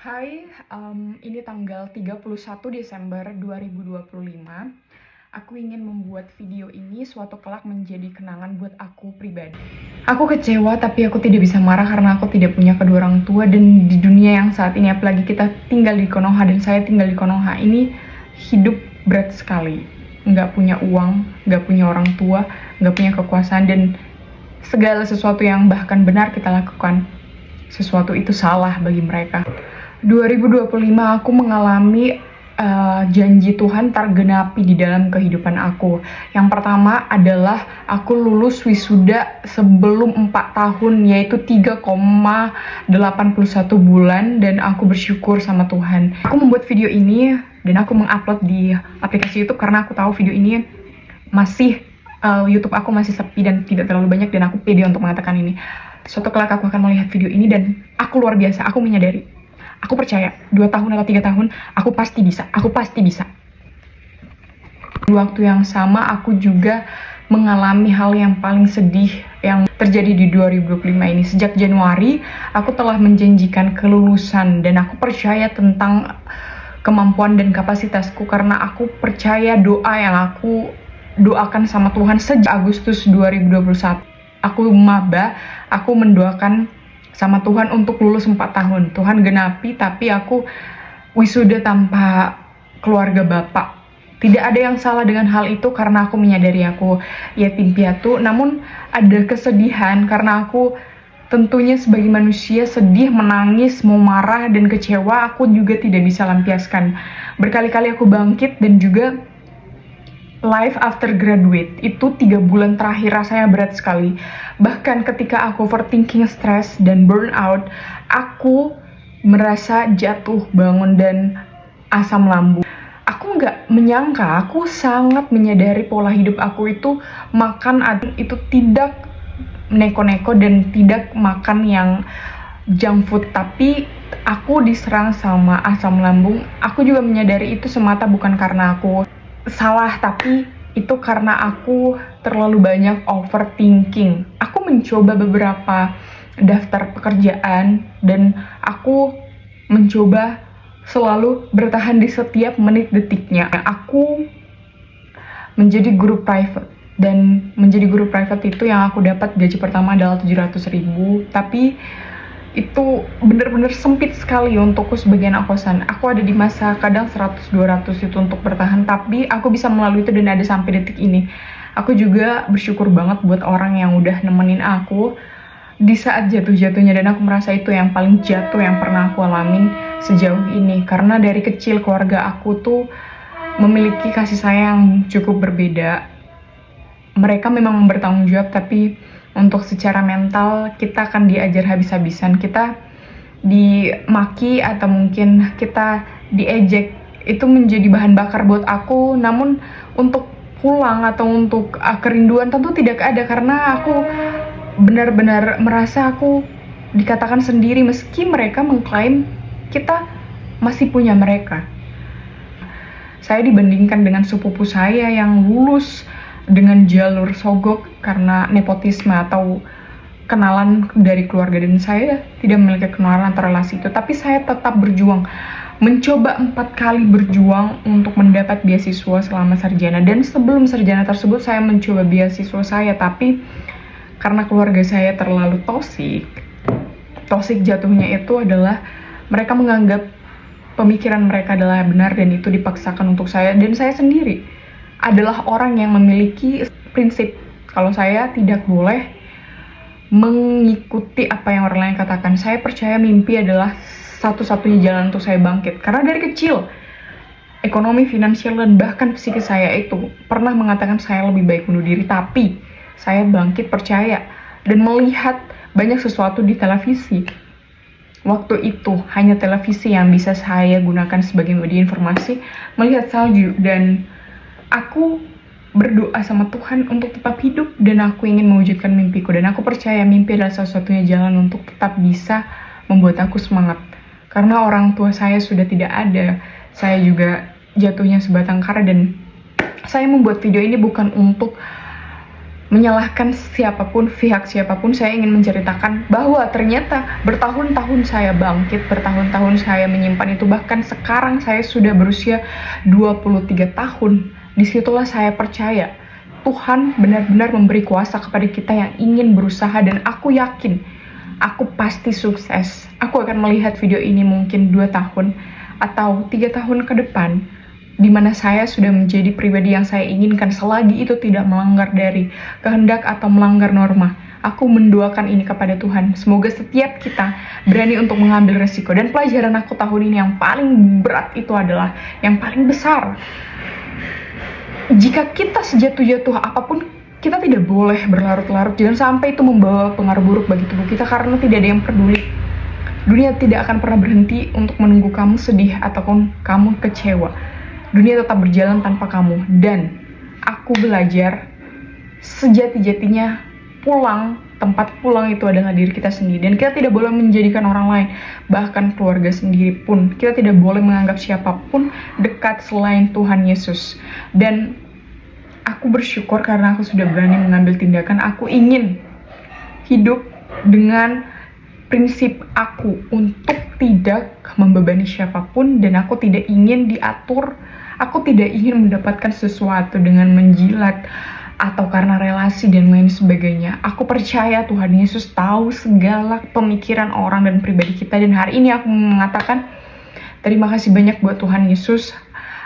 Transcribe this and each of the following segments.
Hai, ini tanggal 31 Desember 2025. Aku ingin membuat video ini suatu kelak menjadi kenangan buat aku pribadi. Aku kecewa tapi aku tidak bisa marah karena aku tidak punya kedua orang tua, dan di dunia yang saat ini, apalagi kita tinggal di Konoha dan saya tinggal di Konoha, ini hidup berat sekali. Nggak punya uang, nggak punya orang tua, nggak punya kekuasaan, dan segala sesuatu yang bahkan benar kita lakukan, sesuatu itu salah bagi mereka. 2025 aku mengalami janji Tuhan tergenapi di dalam kehidupan aku. Yang pertama adalah aku lulus wisuda sebelum 4 tahun, yaitu 3,81 bulan, dan aku bersyukur sama Tuhan. Aku membuat video ini dan aku mengupload di aplikasi YouTube karena aku tahu video ini masih YouTube aku masih sepi dan tidak terlalu banyak, dan aku pede untuk mengatakan ini. Suatu kelak aku akan melihat video ini dan aku luar biasa, aku menyadari. Aku percaya 2 tahun atau 3 tahun aku pasti bisa. Di waktu yang sama aku juga mengalami hal yang paling sedih yang terjadi di 2025 ini. Sejak Januari aku telah menjanjikan kelulusan, dan aku percaya tentang kemampuan dan kapasitasku karena aku percaya doa yang aku doakan sama Tuhan sejak Agustus 2021. Aku maba, aku mendoakan sama Tuhan untuk lulus 4 tahun. Tuhan genapi, tapi aku wisuda tanpa keluarga bapak. Tidak ada yang salah dengan hal itu karena aku menyadari aku yatim piatu. Namun ada kesedihan karena aku tentunya sebagai manusia sedih, menangis, mau marah, dan kecewa aku juga tidak bisa lampiaskan. Berkali-kali aku bangkit, dan juga life after graduate itu 3 bulan terakhir rasanya berat sekali. Bahkan ketika aku overthinking, stress, dan burnout, aku merasa jatuh bangun dan asam lambung. Aku nggak menyangka, aku sangat menyadari pola hidup aku itu makan itu tidak neko-neko dan tidak makan yang junk food, tapi aku diserang sama asam lambung. Aku juga menyadari itu semata bukan karena aku salah, tapi itu karena aku terlalu banyak overthinking. Aku mencoba beberapa daftar pekerjaan dan aku mencoba selalu bertahan di setiap menit detiknya. Aku menjadi guru private, dan menjadi guru private itu yang aku dapat gaji pertama adalah 700.000, tapi itu bener-bener sempit sekali untukku sebagai anak kosan. Aku ada di masa kadang 100-200 itu untuk bertahan, tapi aku bisa melalui itu dan ada sampai detik ini. Aku juga bersyukur banget buat orang yang udah nemenin aku di saat jatuh-jatuhnya, dan aku merasa itu yang paling jatuh yang pernah aku alamin sejauh ini. Karena dari kecil keluarga aku tuh memiliki kasih sayang cukup berbeda. Mereka memang bertanggung jawab, tapi untuk secara mental kita akan diajar habis-habisan. Kita dimaki atau mungkin kita diejek, itu menjadi bahan bakar buat aku. Namun untuk pulang atau untuk kerinduan tentu tidak ada, karena aku benar-benar merasa aku dikatakan sendiri meski mereka mengklaim kita masih punya mereka. Saya dibandingkan dengan sepupu saya yang lulus dengan jalur sogok karena nepotisme atau kenalan dari keluarga, dan saya tidak memiliki kenalan atau relasi itu, tapi saya tetap berjuang, mencoba 4 kali berjuang untuk mendapat beasiswa selama sarjana. Dan sebelum sarjana tersebut saya mencoba beasiswa saya, tapi karena keluarga saya terlalu toksik jatuhnya itu adalah mereka menganggap pemikiran mereka adalah benar, dan itu dipaksakan untuk saya. Dan saya sendiri adalah orang yang memiliki prinsip kalau saya tidak boleh mengikuti apa yang orang lain katakan. Saya percaya mimpi adalah satu-satunya jalan untuk saya bangkit. Karena dari kecil, ekonomi, finansial, dan bahkan psikis saya itu pernah mengatakan saya lebih baik bunuh diri. Tapi saya bangkit, percaya, dan melihat banyak sesuatu di televisi. Waktu itu hanya televisi yang bisa saya gunakan sebagai media informasi, melihat salju, dan aku berdoa sama Tuhan untuk tetap hidup, dan aku ingin mewujudkan mimpiku. Dan aku percaya mimpi adalah satu-satunya jalan untuk tetap bisa membuat aku semangat. Karena orang tua saya sudah tidak ada, saya juga jatuhnya sebatang kara, dan saya membuat video ini bukan untuk menyalahkan siapapun, pihak siapapun. Saya ingin menceritakan bahwa ternyata bertahun-tahun saya bangkit, bertahun-tahun saya menyimpan itu, bahkan sekarang saya sudah berusia 23 tahun. Disitulah saya percaya Tuhan benar-benar memberi kuasa kepada kita yang ingin berusaha, dan aku yakin aku pasti sukses. Aku akan melihat video ini mungkin 2 tahun atau 3 tahun ke depan, di mana saya sudah menjadi pribadi yang saya inginkan, selagi itu tidak melanggar dari kehendak atau melanggar norma. Aku mendoakan ini kepada Tuhan. Semoga setiap kita berani untuk mengambil resiko. Dan pelajaran aku tahun ini yang paling berat itu adalah, yang paling besar, jika kita sejatuh-jatuh apapun, kita tidak boleh berlarut-larut. Jangan sampai itu membawa pengaruh buruk bagi tubuh kita, karena tidak ada yang peduli. Dunia tidak akan pernah berhenti untuk menunggu kamu sedih ataupun kamu kecewa. Dunia tetap berjalan tanpa kamu. Dan aku belajar sejati-jatinya tempat pulang itu adalah diri kita sendiri. Dan kita tidak boleh menjadikan orang lain, bahkan keluarga sendiri pun, kita tidak boleh menganggap siapapun dekat selain Tuhan Yesus. Dan aku bersyukur karena aku sudah berani mengambil tindakan. Aku ingin hidup dengan prinsip aku untuk tidak membebani siapapun, dan aku tidak ingin diatur. Aku tidak ingin mendapatkan sesuatu dengan menjilat atau karena relasi dan lain sebagainya. Aku percaya Tuhan Yesus tahu segala pemikiran orang dan pribadi kita. Dan hari ini aku mengatakan terima kasih banyak buat Tuhan Yesus.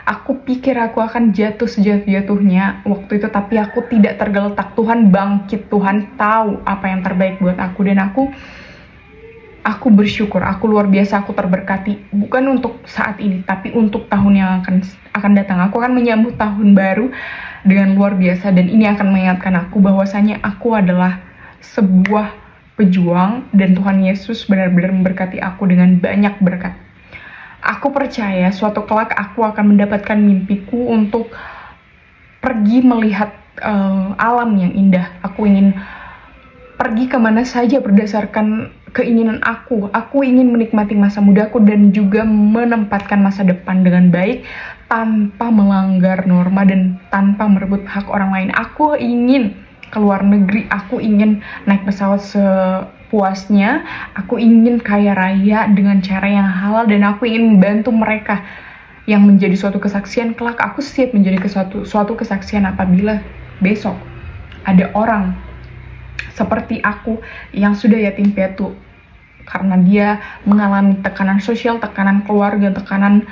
Aku pikir aku akan jatuh sejatuh-jatuhnya waktu itu, tapi aku tidak tergeletak. Tuhan bangkit, Tuhan tahu apa yang terbaik buat aku. Dan aku bersyukur, aku luar biasa, aku terberkati. Bukan untuk saat ini, tapi untuk tahun yang akan datang. Aku akan menyambut tahun baru dengan luar biasa, dan ini akan mengingatkan aku bahwasanya aku adalah sebuah pejuang, dan Tuhan Yesus benar-benar memberkati aku dengan banyak berkat. Aku percaya suatu kelak aku akan mendapatkan mimpiku untuk pergi melihat alam yang indah. Aku ingin pergi kemana saja berdasarkan keinginan aku. Aku ingin menikmati masa mudaku dan juga menempatkan masa depan dengan baik, tanpa melanggar norma dan tanpa merebut hak orang lain. Aku ingin ke luar negeri, aku ingin naik pesawat sepuasnya, aku ingin kaya raya dengan cara yang halal, dan aku ingin membantu mereka yang menjadi suatu kesaksian kelak. Aku siap menjadi suatu kesaksian apabila besok ada orang seperti aku yang sudah yatim piatu karena dia mengalami tekanan sosial, tekanan keluarga, tekanan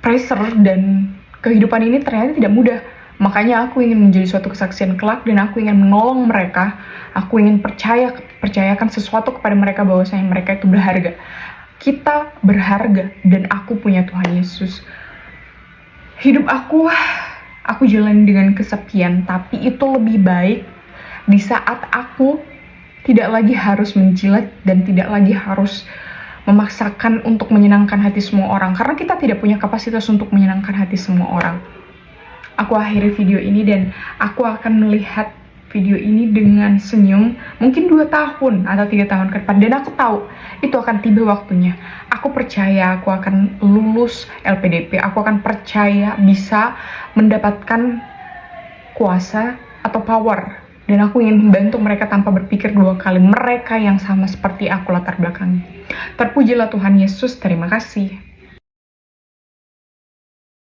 pressure, dan kehidupan ini ternyata tidak mudah. Makanya aku ingin menjadi suatu kesaksian kelak, dan aku ingin menolong mereka. Aku ingin percayakan sesuatu kepada mereka bahwasanya mereka itu berharga. Kita berharga, dan aku punya Tuhan Yesus. Hidup aku jalani dengan kesepian, tapi itu lebih baik di saat aku tidak lagi harus menjilat dan tidak lagi harus memaksakan untuk menyenangkan hati semua orang, karena kita tidak punya kapasitas untuk menyenangkan hati semua orang. Aku akhiri video ini, dan aku akan melihat video ini dengan senyum mungkin 2 tahun atau 3 tahun ke depan, dan aku tahu itu akan tiba waktunya. Aku percaya aku akan lulus LPDP, aku akan percaya bisa mendapatkan kuasa atau power, dan aku ingin membantu mereka tanpa berpikir 2 kali, mereka yang sama seperti aku latar belakangnya. Terpujilah Tuhan Yesus, terima kasih.